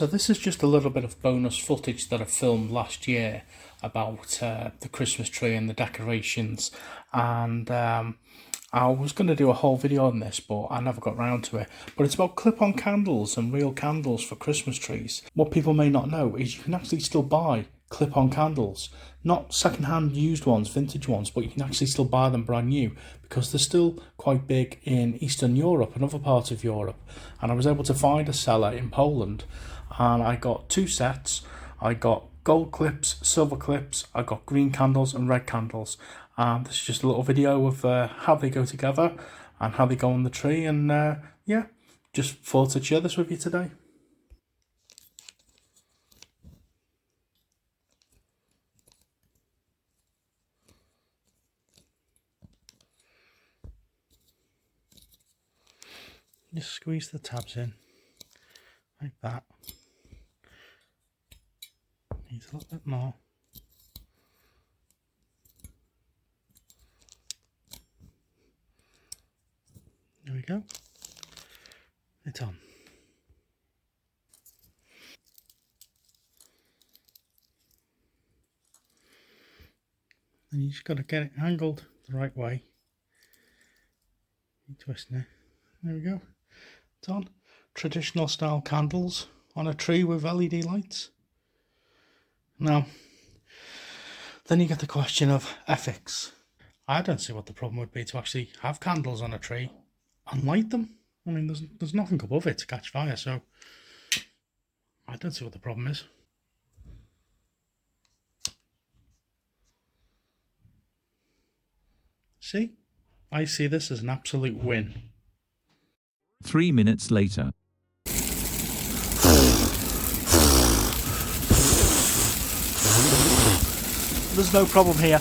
So this is just a little bit of bonus footage that I filmed last year about the Christmas tree and the decorations, and I was going to do a whole video on this, but I never got round to it. But it's about clip-on candles and real candles for Christmas trees. What people may not know is you can actually still buy clip-on candles, not second-hand used ones, vintage ones, but you can actually still buy them brand new because they're still quite big in Eastern Europe and other parts of Europe. And I was able to find a seller in Poland, and I got 2 sets. I got gold clips, silver clips, I got green candles and red candles. And this is just a little video of how they go together and how they go on the tree, and yeah, just thought I'd share this with you today. Just squeeze the tabs in like that. Needs a little bit more. There we go. It's on. And you just got to get it angled the right way. Keep twisting it. There we go. It's on. Traditional style candles on a tree with LED lights. Now, then you get the question of ethics. I don't see what the problem would be to actually have candles on a tree and light them. I mean, there's nothing above it to catch fire, so I don't see what the problem is. See? I see this as an absolute win. 3 minutes later. There's no problem here.